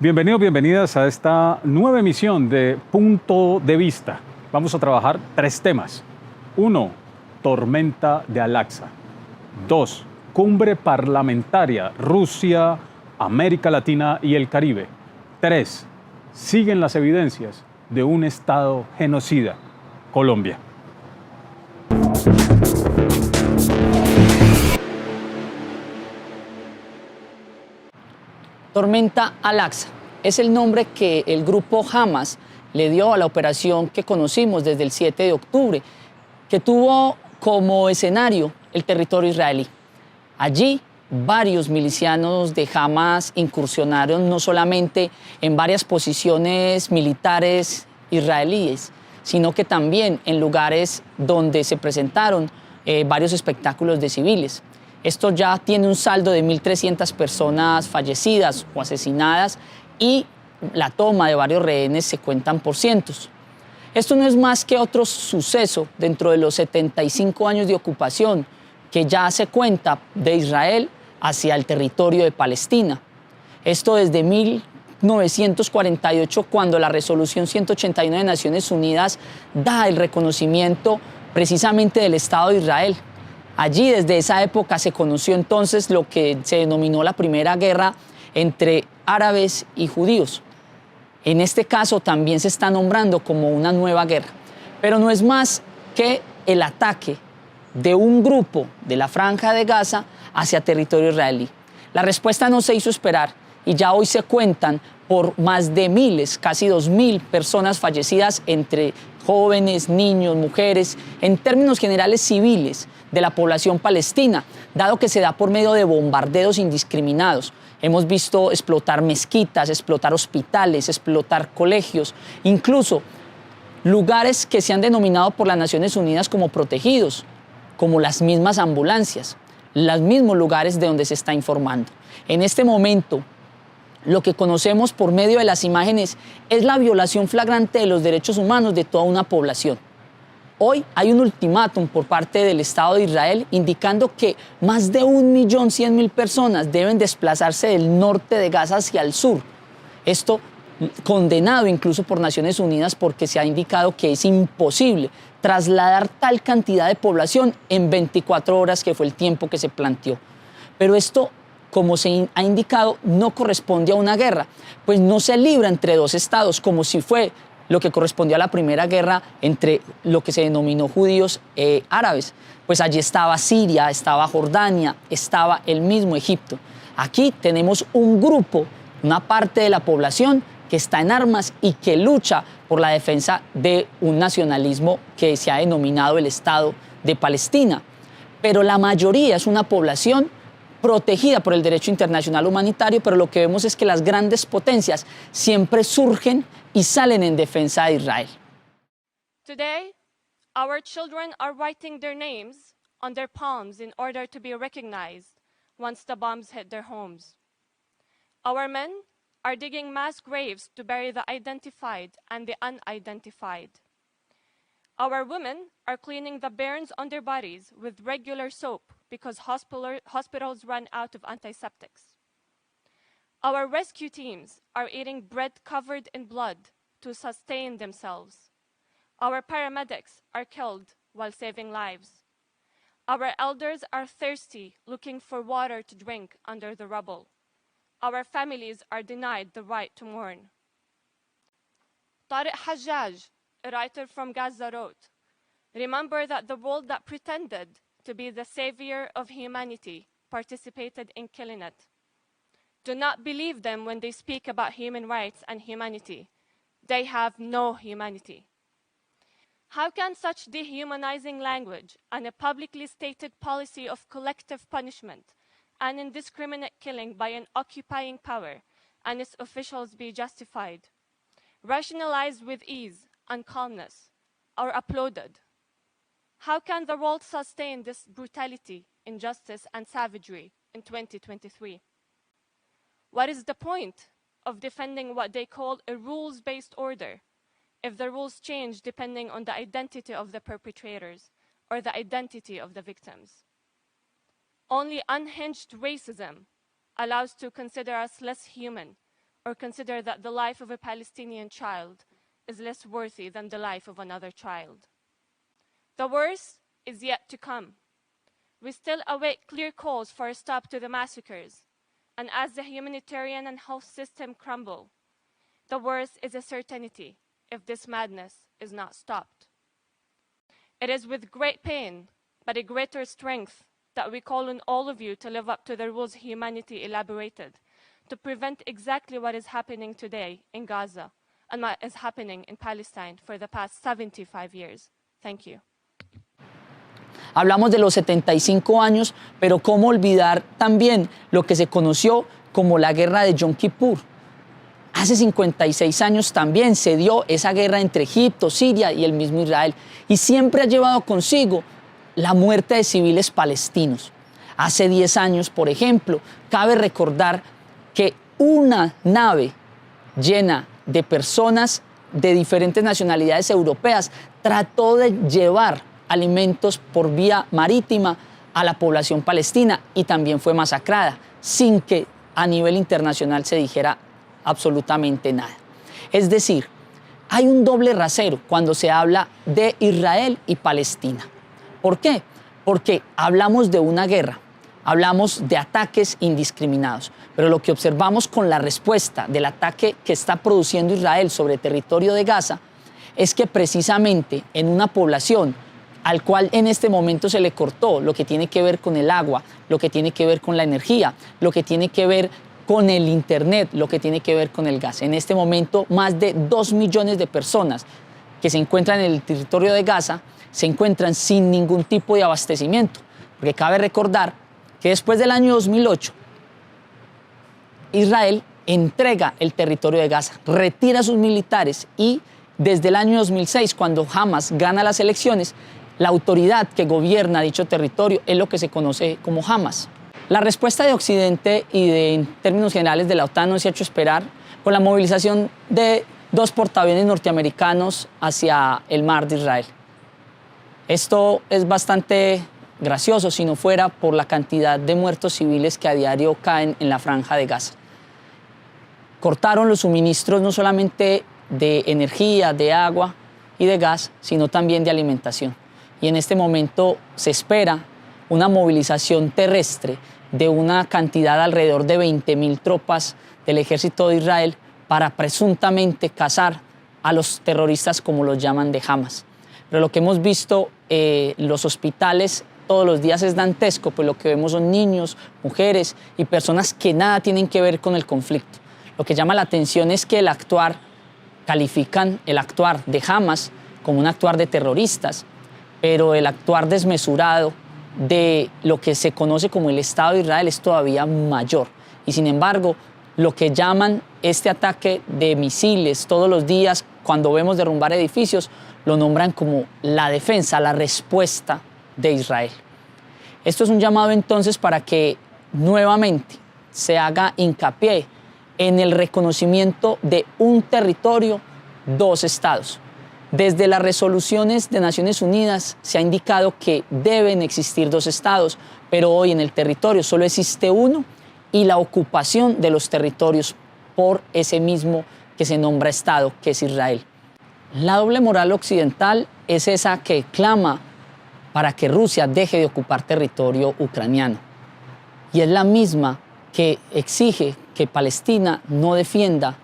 Bienvenidos, bienvenidas a esta nueva emisión de Punto de Vista. Vamos a trabajar 3 temas. 1. Tormenta de Al-Aqsa. 2. Cumbre parlamentaria Rusia, América Latina y el Caribe. 3. Siguen las evidencias de un Estado genocida, Colombia. Tormenta Al-Aqsa es el nombre que el grupo Hamas le dio a la operación que conocimos desde el 7 de octubre, que tuvo como escenario el territorio israelí. Allí, varios milicianos de Hamas incursionaron no solamente en varias posiciones militares israelíes, sino que también en lugares donde se presentaron varios espectáculos de civiles. Esto ya tiene un saldo de 1.300 personas fallecidas o asesinadas y la toma de varios rehenes se cuentan por cientos. Esto no es más que otro suceso dentro de los 75 años de ocupación que ya se cuenta de Israel hacia el territorio de Palestina. Esto desde 1948, cuando la Resolución 189 de Naciones Unidas da el reconocimiento precisamente del Estado de Israel. Allí, desde esa época, se conoció entonces lo que se denominó la Primera Guerra entre árabes y judíos. En este caso también se está nombrando como una nueva guerra, pero no es más que el ataque de un grupo de la Franja de Gaza hacia territorio israelí. La respuesta no se hizo esperar y ya hoy se cuentan por más de miles, casi 2.000 personas fallecidas entre jóvenes, niños, mujeres, en términos generales civiles de la población palestina, dado que se da por medio de bombardeos indiscriminados. Hemos visto explotar mezquitas, explotar hospitales, explotar colegios, incluso lugares que se han denominado por las Naciones Unidas como protegidos, como las mismas ambulancias, los mismos lugares de donde se está informando. En este momento, lo que conocemos por medio de las imágenes es la violación flagrante de los derechos humanos de toda una población. Hoy hay un ultimátum por parte del Estado de Israel indicando que más de 1.100.000 personas deben desplazarse del norte de Gaza hacia el sur. Esto condenado incluso por Naciones Unidas, porque se ha indicado que es imposible trasladar tal cantidad de población en 24 horas, que fue el tiempo que se planteó. Pero esto, como se ha indicado, no corresponde a una guerra, pues no se libra entre dos estados, como si fue lo que correspondió a la Primera Guerra entre lo que se denominó judíos árabes. Pues allí estaba Siria, estaba Jordania, estaba el mismo Egipto. Aquí tenemos un grupo, una parte de la población que está en armas y que lucha por la defensa de un nacionalismo que se ha denominado el Estado de Palestina. Pero la mayoría es una población protegida por el derecho internacional humanitario, pero lo que vemos es que las grandes potencias siempre surgen y salen en defensa de Israel. Today, our children are writing their names on their palms in order to be recognized once the bombs hit their homes. Our men are digging mass graves to bury the identified and the unidentified. Our women are cleaning the burns on their bodies with regular soap because hospitals run out of antiseptics. Our rescue teams are eating bread covered in blood to sustain themselves. Our paramedics are killed while saving lives. Our elders are thirsty, looking for water to drink under the rubble. Our families are denied the right to mourn. Tariq Hajjaj, a writer from Gaza, wrote, "Remember that the world that pretended to be the savior of humanity participated in killing it. Do not believe them when they speak about human rights and humanity. They have no humanity." How can such dehumanizing language and a publicly stated policy of collective punishment and indiscriminate killing by an occupying power and its officials be justified, rationalized with ease and calmness, or applauded? How can the world sustain this brutality, injustice, and savagery in 2023? What is the point of defending what they call a rules-based order if the rules change depending on the identity of the perpetrators or the identity of the victims? Only unhinged racism allows to consider us less human or consider that the life of a Palestinian child is less worthy than the life of another child. The worst is yet to come. We still await clear calls for a stop to the massacres, and as the humanitarian and health system crumble, the worst is a certainty if this madness is not stopped. It is with great pain, but a greater strength, that we call on all of you to live up to the rules humanity elaborated, to prevent exactly what is happening today in Gaza and what is happening in Palestine for the past 75 years. Thank you. Hablamos de los 75 años, pero cómo olvidar también lo que se conoció como la guerra de Yom Kippur. Hace 56 años también se dio esa guerra entre Egipto, Siria y el mismo Israel, y siempre ha llevado consigo la muerte de civiles palestinos. Hace 10 años, por ejemplo, cabe recordar que una nave llena de personas de diferentes nacionalidades europeas trató de llevar alimentos por vía marítima a la población palestina y también fue masacrada, sin que a nivel internacional se dijera absolutamente nada. Es decir, hay un doble rasero cuando se habla de Israel y Palestina. ¿Por qué? Porque hablamos de una guerra, hablamos de ataques indiscriminados, pero lo que observamos con la respuesta del ataque que está produciendo Israel sobre el territorio de Gaza es que precisamente en una población al cual en este momento se le cortó lo que tiene que ver con el agua, lo que tiene que ver con la energía, lo que tiene que ver con el internet, lo que tiene que ver con el gas. En este momento, más de 2 millones de personas que se encuentran en el territorio de Gaza se encuentran sin ningún tipo de abastecimiento. Porque cabe recordar que después del año 2008, Israel entrega el territorio de Gaza, retira a sus militares y desde el año 2006, cuando Hamas gana las elecciones, la autoridad que gobierna dicho territorio es lo que se conoce como Hamas. La respuesta de Occidente y en términos generales de la OTAN no se ha hecho esperar con la movilización de 2 portaaviones norteamericanos hacia el mar de Israel. Esto es bastante gracioso si no fuera por la cantidad de muertos civiles que a diario caen en la franja de Gaza. Cortaron los suministros no solamente de energía, de agua y de gas, sino también de alimentación. Y en este momento se espera una movilización terrestre de una cantidad alrededor de 20.000 tropas del ejército de Israel para presuntamente cazar a los terroristas, como los llaman, de Hamas. Pero lo que hemos visto en los hospitales todos los días es dantesco, pues lo que vemos son niños, mujeres y personas que nada tienen que ver con el conflicto. Lo que llama la atención es que califican el actuar de Hamas como un actuar de terroristas, pero el actuar desmesurado de lo que se conoce como el Estado de Israel es todavía mayor. Y sin embargo, lo que llaman este ataque de misiles todos los días, cuando vemos derrumbar edificios, lo nombran como la defensa, la respuesta de Israel. Esto es un llamado entonces para que nuevamente se haga hincapié en el reconocimiento de un territorio, 2 estados. Desde las resoluciones de Naciones Unidas se ha indicado que deben existir 2 estados, pero hoy en el territorio solo existe uno y la ocupación de los territorios por ese mismo que se nombra estado, que es Israel. La doble moral occidental es esa que clama para que Rusia deje de ocupar territorio ucraniano y es la misma que exige que Palestina no defienda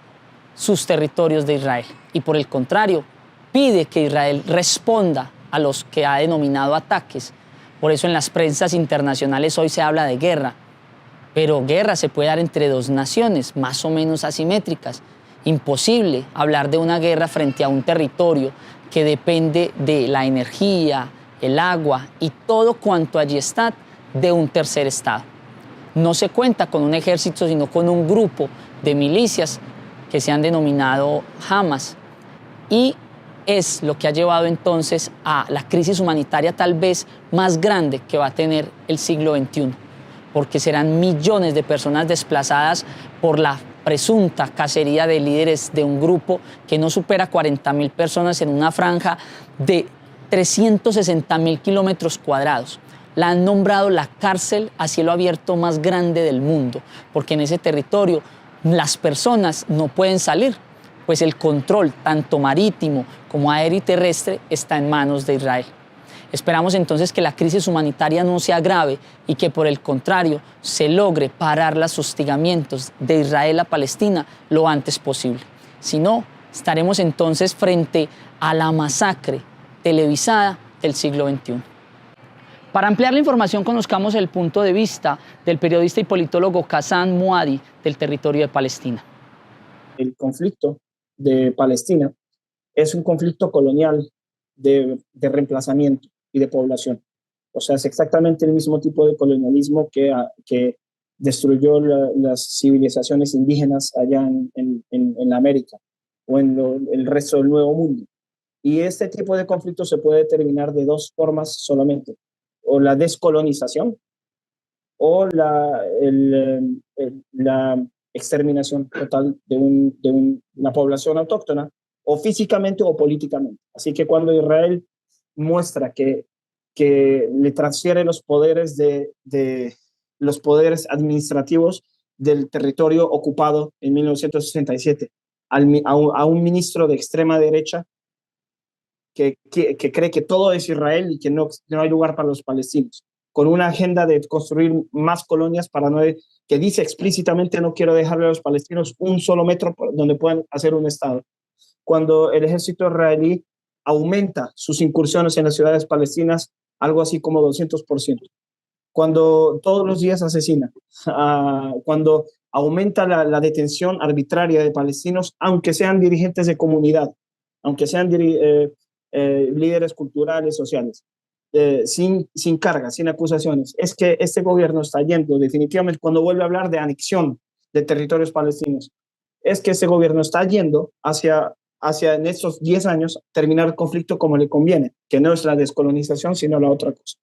sus territorios de Israel y por el contrario pide que Israel responda a los que ha denominado ataques. Por eso en las prensas internacionales hoy se habla de guerra, pero guerra se puede dar entre 2 naciones más o menos asimétricas. Imposible hablar de una guerra frente a un territorio que depende de la energía, el agua y todo cuanto allí está de un tercer estado. No se cuenta con un ejército, sino con un grupo de milicias que se han denominado Hamas. Y es lo que ha llevado entonces a la crisis humanitaria tal vez más grande que va a tener el siglo XXI, porque serán millones de personas desplazadas por la presunta cacería de líderes de un grupo que no supera 40.000 personas en una franja de 360.000 kilómetros cuadrados. La han nombrado la cárcel a cielo abierto más grande del mundo, porque en ese territorio las personas no pueden salir, pues el control tanto marítimo como aéreo y terrestre está en manos de Israel. Esperamos entonces que la crisis humanitaria no se agrave y que por el contrario se logre parar los hostigamientos de Israel a Palestina lo antes posible. Si no, estaremos entonces frente a la masacre televisada del siglo XXI. Para ampliar la información, conozcamos el punto de vista del periodista y politólogo Ghassan Mouadi del territorio de Palestina. El conflicto de Palestina es un conflicto colonial de reemplazamiento y de población. O sea, es exactamente el mismo tipo de colonialismo que destruyó las civilizaciones indígenas allá en América o en el resto del Nuevo Mundo. Y este tipo de conflicto se puede terminar de dos formas solamente: o la descolonización o la exterminación total de una población autóctona, o físicamente o políticamente. Así que cuando Israel muestra que le transfiere los poderes los poderes administrativos del territorio ocupado en 1967 a un ministro de extrema derecha que cree que todo es Israel y que no hay lugar para los palestinos, con una agenda de construir más colonias que dice explícitamente: no quiero dejarle a los palestinos un solo metro donde puedan hacer un estado. Cuando el ejército israelí aumenta sus incursiones en las ciudades palestinas algo así como 200%, cuando todos los días asesina, cuando aumenta la detención arbitraria de palestinos, aunque sean dirigentes de comunidad, aunque sean líderes culturales, sociales, sin cargas, sin acusaciones. Es que este gobierno está yendo definitivamente, cuando vuelve a hablar de anexión de territorios palestinos, es que ese gobierno está yendo hacia en estos 10 años terminar el conflicto como le conviene, que no es la descolonización, sino la otra cosa.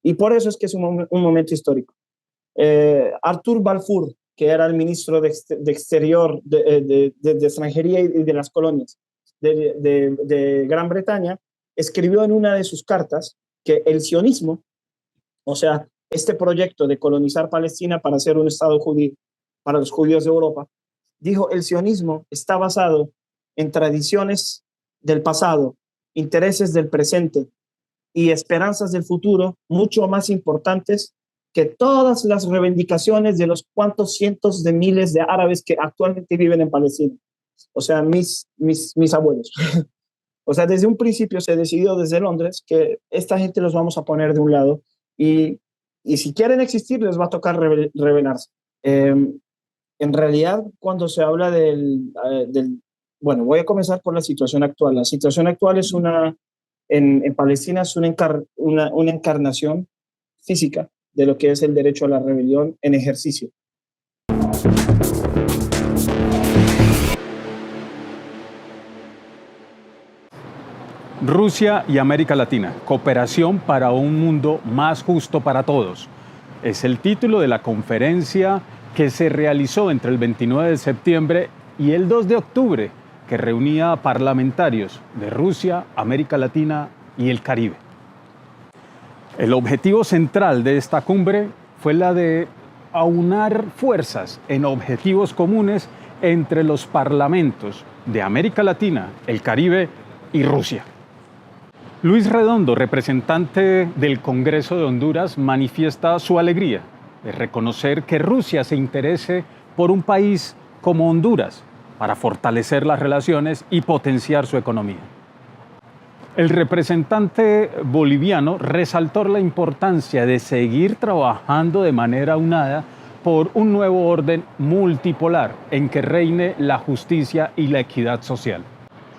Y por eso es que es un momento histórico. Artur Balfour, que era el ministro de Exterior, de Extranjería y de las colonias de Gran Bretaña, escribió en una de sus cartas que el sionismo, o sea, este proyecto de colonizar Palestina para hacer un estado judío para los judíos de Europa, dijo: el sionismo está basado en tradiciones del pasado, intereses del presente y esperanzas del futuro mucho más importantes que todas las reivindicaciones de los cuantos cientos de miles de árabes que actualmente viven en Palestina. O sea, mis abuelos. O sea, desde un principio se decidió desde Londres que esta gente los vamos a poner de un lado y si quieren existir les va a tocar rebelarse. En realidad, cuando se habla bueno, voy a comenzar por la situación actual. La situación actual es en Palestina es una encarnación física de lo que es el derecho a la rebelión en ejercicio. Rusia y América Latina, cooperación para un mundo más justo para todos. Es el título de la conferencia que se realizó entre el 29 de septiembre y el 2 de octubre, que reunía a parlamentarios de Rusia, América Latina y el Caribe. El objetivo central de esta cumbre fue la de aunar fuerzas en objetivos comunes entre los parlamentos de América Latina, el Caribe y Rusia. Luis Redondo, representante del Congreso de Honduras, manifiesta su alegría de reconocer que Rusia se interese por un país como Honduras para fortalecer las relaciones y potenciar su economía. El representante boliviano resaltó la importancia de seguir trabajando de manera unada por un nuevo orden multipolar en que reine la justicia y la equidad social.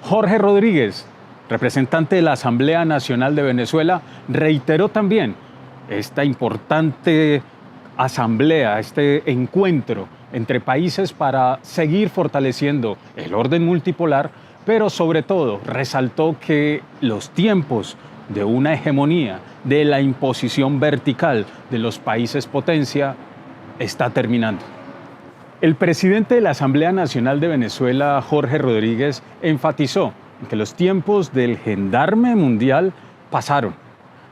Jorge Rodríguez, representante de la Asamblea Nacional de Venezuela, reiteró también esta importante asamblea, este encuentro entre países para seguir fortaleciendo el orden multipolar, pero sobre todo resaltó que los tiempos de una hegemonía, de la imposición vertical de los países potencia, está terminando. El presidente de la Asamblea Nacional de Venezuela, Jorge Rodríguez, enfatizó que los tiempos del gendarme mundial pasaron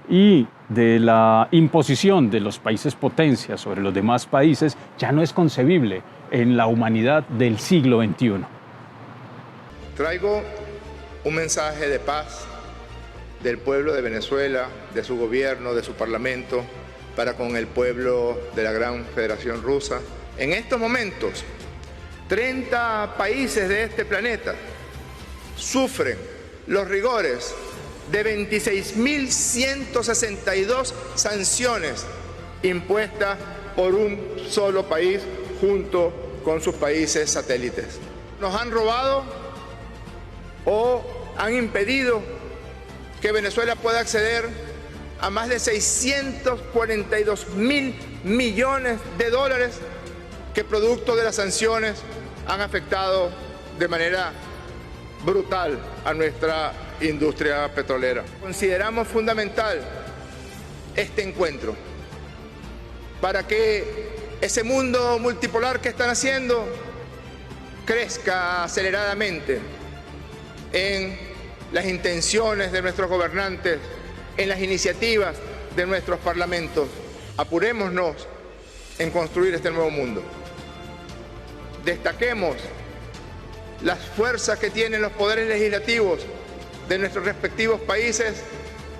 y de la imposición de los países potencia sobre los demás países ya no es concebible en la humanidad del siglo XXI. Traigo un mensaje de paz del pueblo de Venezuela, de su gobierno, de su parlamento, para con el pueblo de la Gran Federación Rusa. En estos momentos, 30 países de este planeta sufren los rigores de 26.162 sanciones impuestas por un solo país junto con sus países satélites. Nos han robado o han impedido que Venezuela pueda acceder a más de 642.000 millones de dólares que producto de las sanciones han afectado de manera brutal a nuestra industria petrolera. Consideramos fundamental este encuentro para que ese mundo multipolar que están haciendo crezca aceleradamente en las intenciones de nuestros gobernantes, en las iniciativas de nuestros parlamentos. Apurémonos en construir este nuevo mundo. Destaquemos las fuerzas que tienen los poderes legislativos de nuestros respectivos países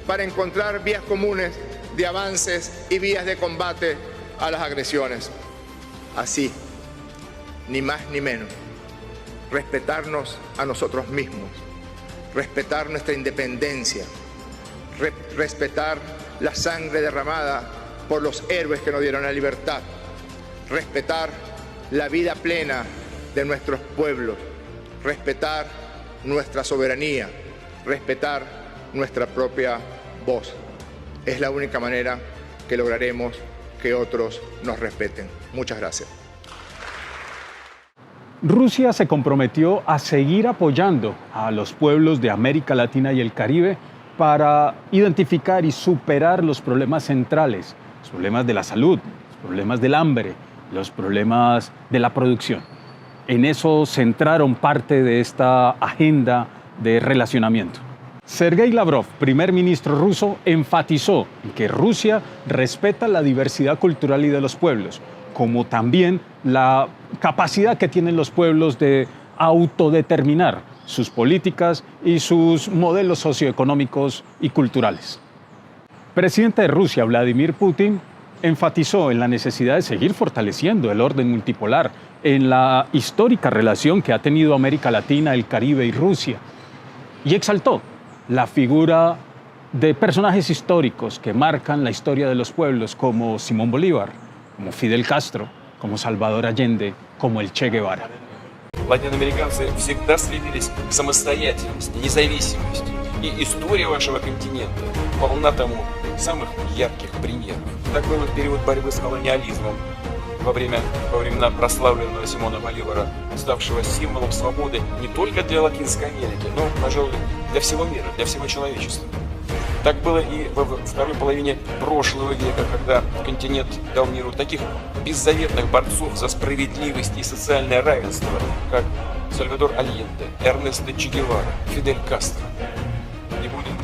para encontrar vías comunes de avances y vías de combate a las agresiones. Así, ni más ni menos, respetarnos a nosotros mismos, respetar nuestra independencia, respetar la sangre derramada por los héroes que nos dieron la libertad, respetar la vida plena de nuestros pueblos, respetar nuestra soberanía, respetar nuestra propia voz. Es la única manera que lograremos que otros nos respeten. Muchas gracias. Rusia se comprometió a seguir apoyando a los pueblos de América Latina y el Caribe para identificar y superar los problemas centrales, los problemas de la salud, los problemas del hambre, los problemas de la producción. En eso centraron parte de esta agenda de relacionamiento. Sergei Lavrov, primer ministro ruso, enfatizó que Rusia respeta la diversidad cultural y de los pueblos, como también la capacidad que tienen los pueblos de autodeterminar sus políticas y sus modelos socioeconómicos y culturales. El presidente de Rusia, Vladimir Putin, enfatizó en la necesidad de seguir fortaleciendo el orden multipolar en la histórica relación que ha tenido América Latina, el Caribe y Rusia, y exaltó la figura de personajes históricos que marcan la historia de los pueblos, como Simón Bolívar, como Fidel Castro, como Salvador Allende, como el Che Guevara. Латиноамериканцы всегда стремились к самостоятельности, независимости. И история вашего континента полна тому самых ярких примеров. Так было в период борьбы с колониализмом, во времена прославленного Симона Боливара, ставшего символом свободы не только для Латинской Америки, но, пожалуй, для всего мира, для всего человечества. Так было и во второй половине прошлого века, когда континент дал миру таких беззаветных борцов за справедливость и социальное равенство, как Сальвадор Альенде, Эрнесто Че Гевара, Фидель Кастро. Не будем.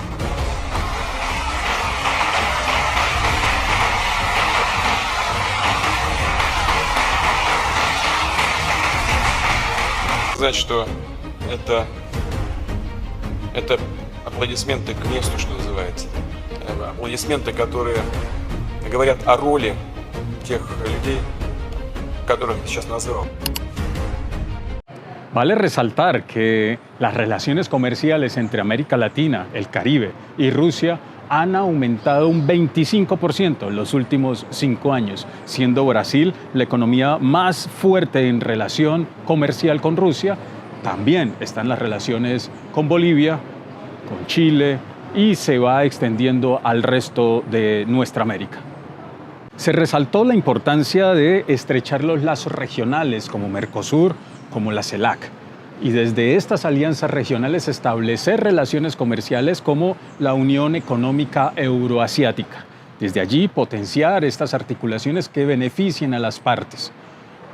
Сказать, что это аплодисменты к месту, что называется. Аплодисменты, которые говорят о роли тех людей, которых я сейчас назвал. Vale resaltar que las relaciones comerciales entre América Latina, el Caribe y Rusia han aumentado un 25% en los últimos 5 años, siendo Brasil la economía más fuerte en relación comercial con Rusia. También están las relaciones con Bolivia, con Chile y se va extendiendo al resto de nuestra América. Se resaltó la importancia de estrechar los lazos regionales como Mercosur, como la CELAC, y desde estas alianzas regionales establecer relaciones comerciales como la Unión Económica Euroasiática. Desde allí potenciar estas articulaciones que beneficien a las partes.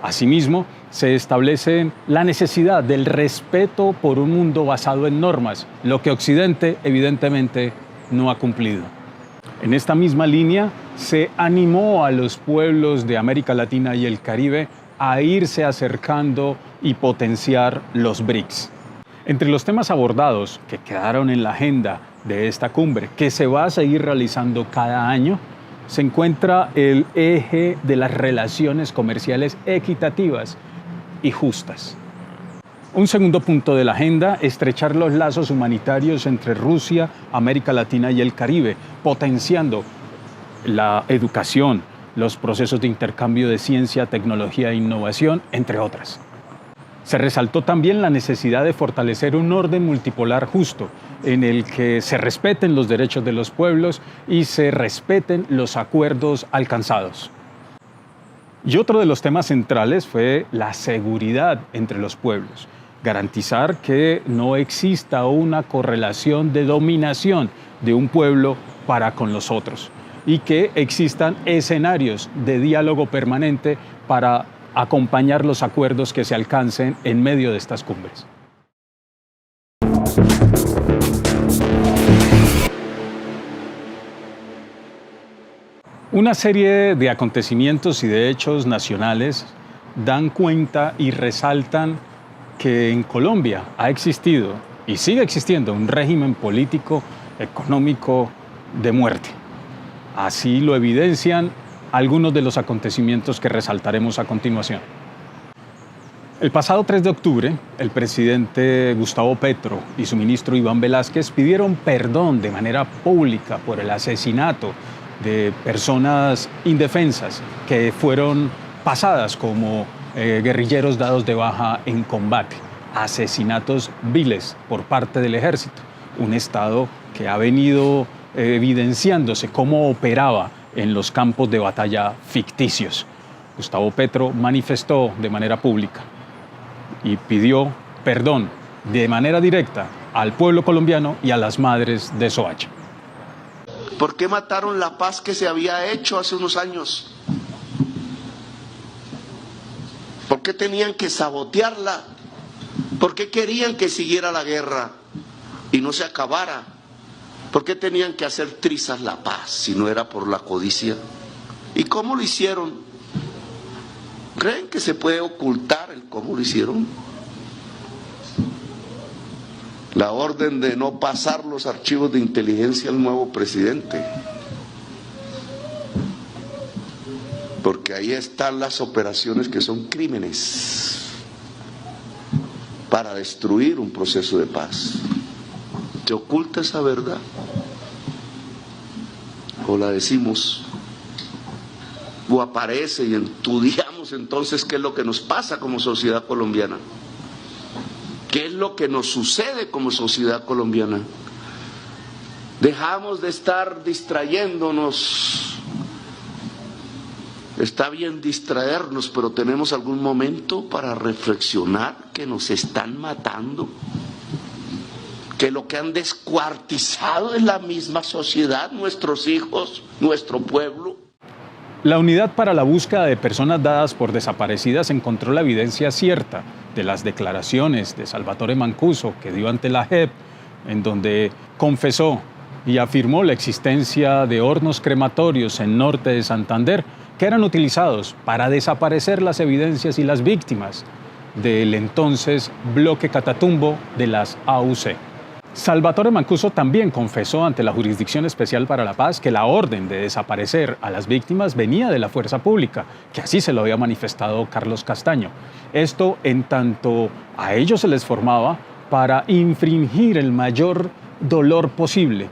Asimismo, se establece la necesidad del respeto por un mundo basado en normas, lo que Occidente evidentemente no ha cumplido. En esta misma línea, se animó a los pueblos de América Latina y el Caribe a irse acercando y potenciar los BRICS. Entre los temas abordados que quedaron en la agenda de esta cumbre, que se va a seguir realizando cada año, se encuentra el eje de las relaciones comerciales equitativas y justas. Un segundo punto de la agenda, estrechar los lazos humanitarios entre Rusia, América Latina y el Caribe, potenciando la educación, los procesos de intercambio de ciencia, tecnología e innovación, entre otras. Se resaltó también la necesidad de fortalecer un orden multipolar justo, en el que se respeten los derechos de los pueblos y se respeten los acuerdos alcanzados. Y otro de los temas centrales fue la seguridad entre los pueblos, garantizar que no exista una correlación de dominación de un pueblo para con los otros y que existan escenarios de diálogo permanente para acompañar los acuerdos que se alcancen en medio de estas cumbres. Una serie de acontecimientos y de hechos nacionales dan cuenta y resaltan que en Colombia ha existido y sigue existiendo un régimen político, económico de muerte. Así lo evidencian algunos de los acontecimientos que resaltaremos a continuación. El pasado 3 de octubre, el presidente Gustavo Petro y su ministro Iván Velásquez pidieron perdón de manera pública por el asesinato de personas indefensas que fueron pasadas como guerrilleros dados de baja en combate. Asesinatos viles por parte del ejército, un Estado que ha venido evidenciándose cómo operaba en los campos de batalla ficticios. Gustavo Petro manifestó de manera pública y pidió perdón de manera directa al pueblo colombiano y a las madres de Soacha. ¿Por qué mataron la paz que se había hecho hace unos años? ¿Por qué tenían que sabotearla? ¿Por qué querían que siguiera la guerra y no se acabara? ¿Por qué tenían que hacer trizas la paz si no era por la codicia? ¿Y cómo lo hicieron? ¿Creen que se puede ocultar el cómo lo hicieron? La orden de no pasar los archivos de inteligencia al nuevo presidente. Porque ahí están las operaciones que son crímenes para destruir un proceso de paz. ¿Se oculta esa verdad? ¿O la decimos? ¿O aparece y estudiamos entonces qué es lo que nos pasa como sociedad colombiana? ¿Qué es lo que nos sucede como sociedad colombiana? Dejamos de estar distrayéndonos. Está bien distraernos, pero tenemos algún momento para reflexionar que nos están matando, que lo que han descuartizado es la misma sociedad, nuestros hijos, nuestro pueblo. La Unidad para la Búsqueda de Personas Dadas por Desaparecidas encontró la evidencia cierta de las declaraciones de Salvatore Mancuso que dio ante la JEP, en donde confesó y afirmó la existencia de hornos crematorios en norte de Santander que eran utilizados para desaparecer las evidencias y las víctimas del entonces bloque Catatumbo de las AUC. Salvatore Mancuso también confesó ante la Jurisdicción Especial para la Paz que la orden de desaparecer a las víctimas venía de la fuerza pública, que así se lo había manifestado Carlos Castaño. Esto en tanto a ellos se les formaba para infringir el mayor dolor posible,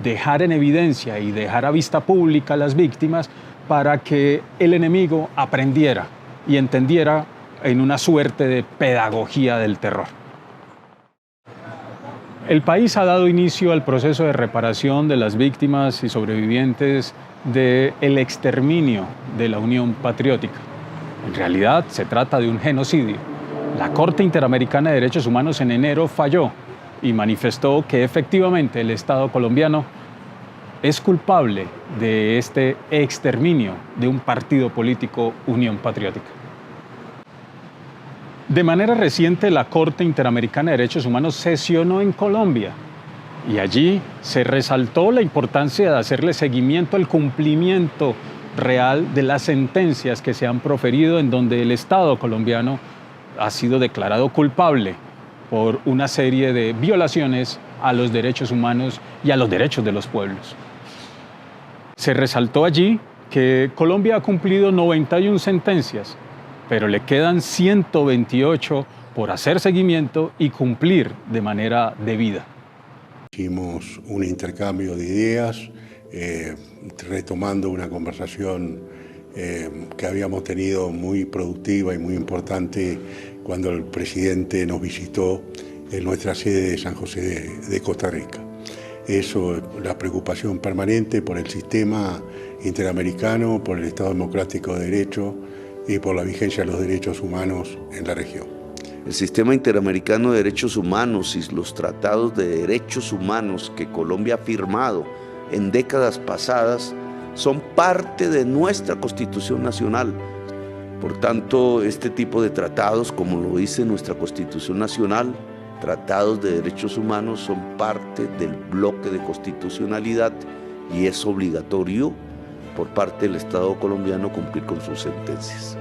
dejar en evidencia y dejar a vista pública a las víctimas para que el enemigo aprendiera y entendiera en una suerte de pedagogía del terror. El país ha dado inicio al proceso de reparación de las víctimas y sobrevivientes del exterminio de la Unión Patriótica. En realidad se trata de un genocidio. La Corte Interamericana de Derechos Humanos en enero falló y manifestó que efectivamente el Estado colombiano es culpable de este exterminio de un partido político, Unión Patriótica. De manera reciente, la Corte Interamericana de Derechos Humanos sesionó en Colombia y allí se resaltó la importancia de hacerle seguimiento al cumplimiento real de las sentencias que se han proferido en donde el Estado colombiano ha sido declarado culpable por una serie de violaciones a los derechos humanos y a los derechos de los pueblos. Se resaltó allí que Colombia ha cumplido 91 sentencias, pero le quedan 128 por hacer seguimiento y cumplir de manera debida. Hicimos un intercambio de ideas, retomando una conversación que habíamos tenido muy productiva y muy importante cuando el presidente nos visitó en nuestra sede de San José de Costa Rica. Eso, la preocupación permanente por el sistema interamericano, por el Estado Democrático de Derecho y por la vigencia de los derechos humanos en la región. El sistema interamericano de derechos humanos y los tratados de derechos humanos que Colombia ha firmado en décadas pasadas son parte de nuestra Constitución Nacional. Por tanto, este tipo de tratados, como lo dice nuestra Constitución Nacional, tratados de derechos humanos son parte del bloque de constitucionalidad y es obligatorio por parte del Estado colombiano cumplir con sus sentencias.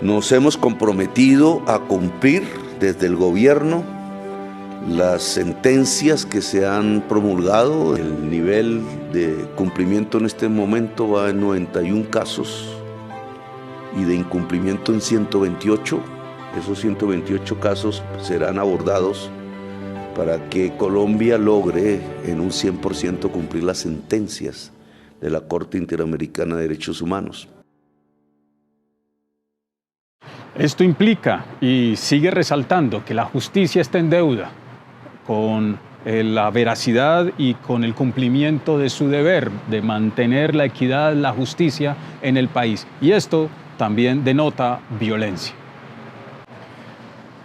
Nos hemos comprometido a cumplir desde el gobierno las sentencias que se han promulgado. El nivel de cumplimiento en este momento va en 91 casos y de incumplimiento en 128. Esos 128 casos serán abordados para que Colombia logre en un 100% cumplir las sentencias de la Corte Interamericana de Derechos Humanos. Esto implica y sigue resaltando que la justicia está en deuda con la veracidad y con el cumplimiento de su deber de mantener la equidad, la justicia en el país. Y esto también denota violencia.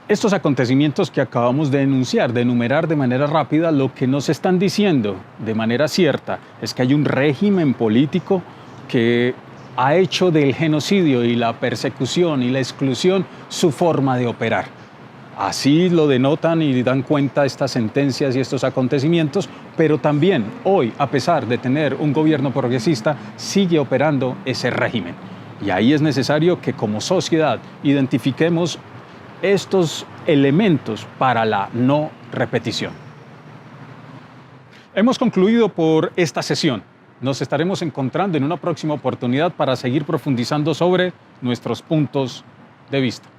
Estos acontecimientos que acabamos de enunciar, de enumerar de manera rápida, lo que nos están diciendo de manera cierta es que hay un régimen político que ha hecho del genocidio y la persecución y la exclusión su forma de operar. Así lo denotan y dan cuenta estas sentencias y estos acontecimientos, pero también hoy, a pesar de tener un gobierno progresista, sigue operando ese régimen. Y ahí es necesario que como sociedad identifiquemos estos elementos para la no repetición. Hemos concluido por esta sesión. Nos estaremos encontrando en una próxima oportunidad para seguir profundizando sobre nuestros puntos de vista.